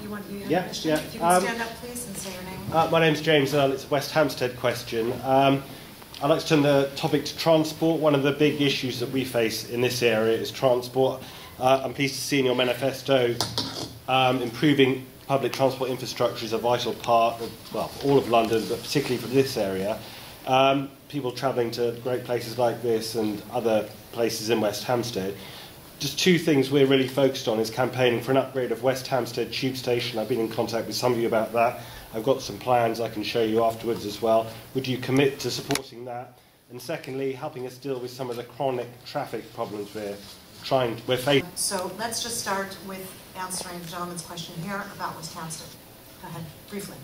you had a Yeah, question? yeah. If you can stand up, please, and say your name. My name's James Earle. It's a West Hampstead question. I'd like to turn the topic to transport. One of the big issues that we face in this area is transport. I'm pleased to see in your manifesto improving public transport infrastructure is a vital part of, well, all of London, but particularly for this area. People travelling to great places like this and other places in West Hampstead. Just two things we're really focused on is campaigning for an upgrade of West Hampstead Tube Station. I've been in contact with some of you about that. I've got some plans I can show you afterwards as well. Would you commit to supporting that? And secondly, helping us deal with some of the chronic traffic problems we're facing. So let's just start with answering the gentleman's question here about West Hampstead. Go ahead, briefly.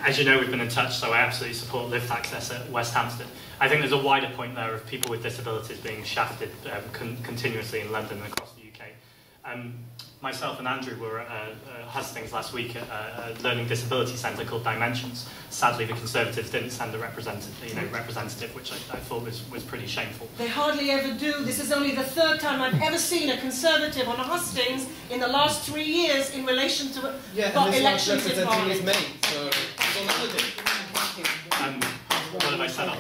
As you know, we've been in touch, so I absolutely support lift access at West Hampstead. I think there's a wider point there of people with disabilities being shafted continuously in London and across the UK. Myself and Andrew were at Hustings last week at a learning disability centre called Dimensions. Sadly, the Conservatives didn't send a representative, which I thought was pretty shameful. They hardly ever do. This is only the third time I've ever seen a Conservative on a Hustings in the last 3 years in relation to elections in Barnet. Me, so it's on holiday. What have I said on?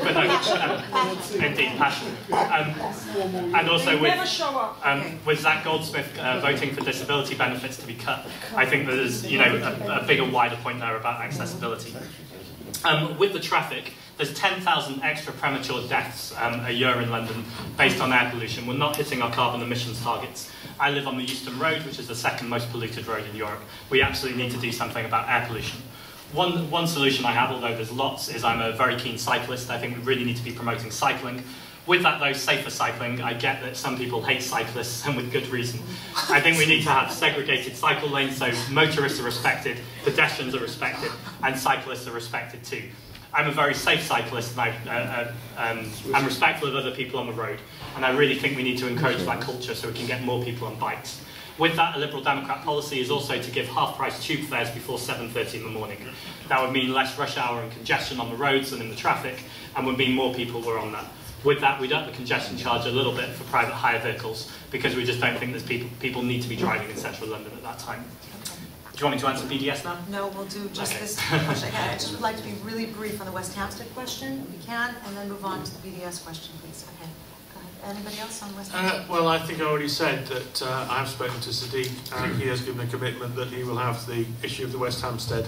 But no, indeed, passion. And also with Zack voting for disability benefits to be cut, I think that there's a bigger, wider point there about accessibility. With the traffic, there's 10,000 extra premature deaths a year in London based on air pollution. We're not hitting our carbon emissions targets. I live on the Euston Road, which is the second most polluted road in Europe. We absolutely need to do something about air pollution. One solution I have, although there's lots, is I'm a very keen cyclist. I think we really need to be promoting cycling. With that, though, safer cycling, I get that some people hate cyclists, and with good reason. I think we need to have segregated cycle lanes so motorists are respected, pedestrians are respected, and cyclists are respected too. I'm a very safe cyclist, and I'm respectful of other people on the road. And I really think we need to encourage that culture so we can get more people on bikes. With that, a Liberal Democrat policy is also to give half-price tube fares before 7:30 in the morning. That would mean less rush hour and congestion on the roads and in the traffic, and would mean more people were on that. With that, we'd up the congestion charge a little bit for private hire vehicles, because we just don't think there's people need to be driving in central London at that time. Do you want me to answer BDS now? No, we'll do just this question. I just would like to be really brief on the West Hampstead question, if we can, and then move on to the BDS question, please. Okay. Anybody else on West Hampstead? Well, I think I already said that I have spoken to Sadiq, and he has given a commitment that he will have the issue of the West Hampstead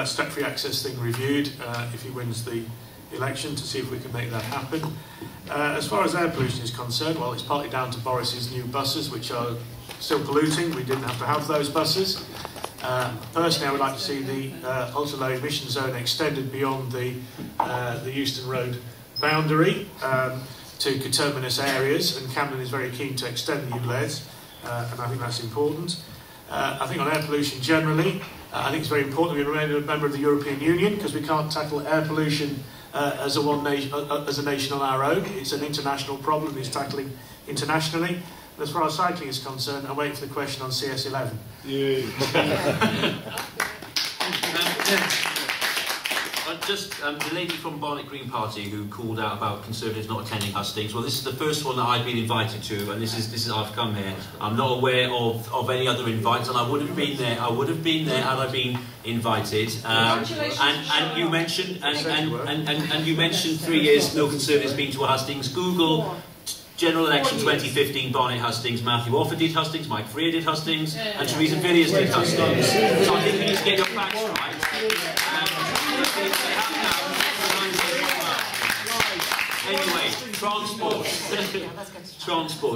step-free access thing reviewed if he wins the election, to see if we can make that happen. As far as air pollution is concerned, well, it's partly down to Boris's new buses, which are still polluting. We didn't have to have those buses. Personally, I would like to see the ultra-low emission zone extended beyond the Euston Road boundary to coterminous areas, and Camden is very keen to extend the ULEZ, and I think that's important. I think on air pollution generally, I think it's very important we remain a member of the European Union, because we can't tackle air pollution as a nation on our own. It's an international problem, it's tackling internationally. And as far as cycling is concerned, I'm waiting for the question on CS11. Just the lady from Barnet Green Party who called out about Conservatives not attending Hustings. Well, this is the first one that I've been invited to, and this is I've come here. I'm not aware of any other invites, and I would have been there. I would have been there had I been invited. And you mentioned and you mentioned 3 years no Conservatives been to a Hustings. Google General Election 2015 Barnet Hustings. Matthew Offord did Hustings, Mike Freer did Hustings, and Theresa Villiers did Hustings. So I think you need to get your facts right. Anyway, transport.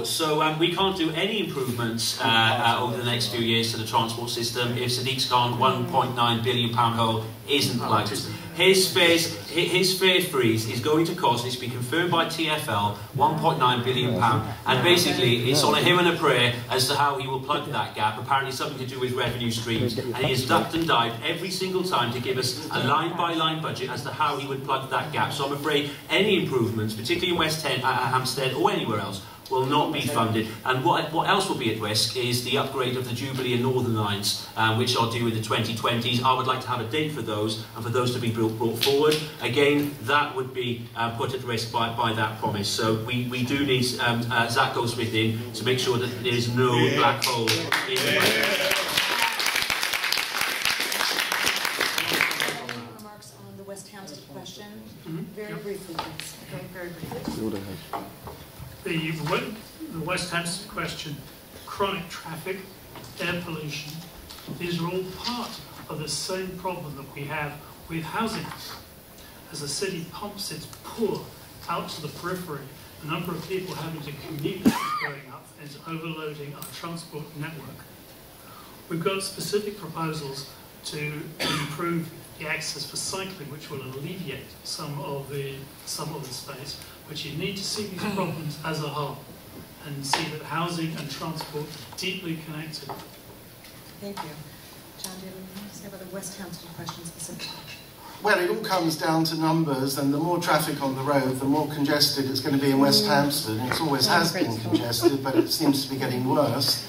So we can't do any improvements over the next few years to the transport system if Sadiq's gone £1.9 billion hole isn't plugged. His fare freeze is going to cost, it's been confirmed by TfL, £1.9 billion. And basically, it's on a hymn and a prayer as to how he will plug that gap. Apparently something to do with revenue streams. And he has ducked and dived every single time to give us a line-by-line budget as to how he would plug that gap. So I'm afraid any improvements, particularly in West Hampstead or anywhere else, will not be funded. And what else will be at risk is the upgrade of the Jubilee and Northern lines, which are due in the 2020s. I would like to have a date for those, and for those to be brought forward. Again, that would be put at risk by that promise. So we do need Zack Goldsmith in to make sure that there is no black hole in the budget. Remarks on the West Hampstead question, very briefly, please. Okay, very briefly. The West Hampstead question, chronic traffic, air pollution, these are all part of the same problem that we have with housing. As the city pumps its poor out to the periphery, the number of people having to commute is going up and it's overloading our transport network. We've got specific proposals to improve the access for cycling, which will alleviate some of the space, but you need to see these problems as a whole and see that housing and transport are deeply connected. Thank you. John, do you have anything to say about the West Hampstead question specifically? Well, it all comes down to numbers, and the more traffic on the road, the more congested it's going to be in West Hampstead. And it always has been congested, but it seems to be getting worse.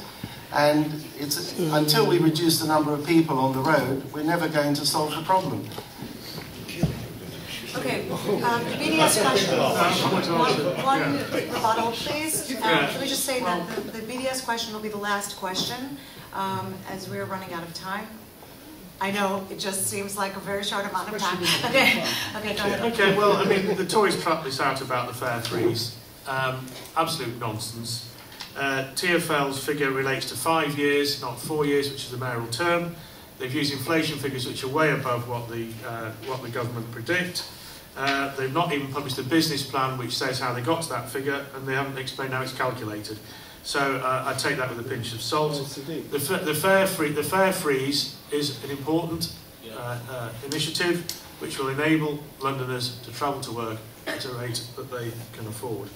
And it's, until we reduce the number of people on the road, we're never going to solve the problem. Okay, the BDS question, one rebuttal, please. Let me just say that the BDS question will be the last question, as we are running out of time. I know, it just seems like a very short amount of time. Okay, go ahead. Okay, well, I mean, the Tories clapped this out about the fare freeze. Absolute nonsense. TfL's figure relates to 5 years, not 4 years, which is the mayoral term. They've used inflation figures which are way above what the government predict. They've not even published a business plan which says how they got to that figure, and they haven't explained how it's calculated. So I take that with a pinch of salt. The fare freeze is an important initiative which will enable Londoners to travel to work at a rate that they can afford.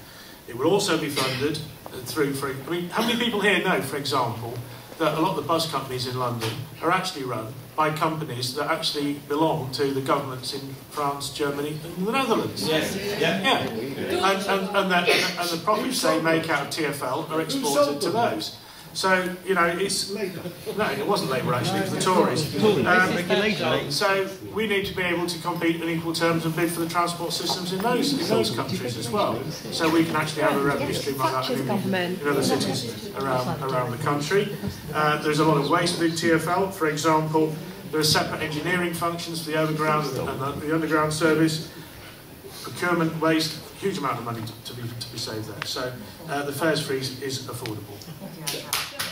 It will also be funded through free. I mean, how many people here know, for example, that a lot of the bus companies in London are actually run by companies that actually belong to the governments in France, Germany and the Netherlands? Yes. Yeah. And the profits they make out of TfL are exported to those. So, you know, it's... No, it wasn't Labour actually, it was the Tories. So we need to be able to compete on equal terms and bid for the transport systems in those countries as well. So we can actually have a revenue stream like that in other cities around the country. There's a lot of waste within TfL. For example, there are separate engineering functions for the overground and the underground service. Procurement, waste, huge amount of money to be saved there. So the fares freeze is affordable. Thank you.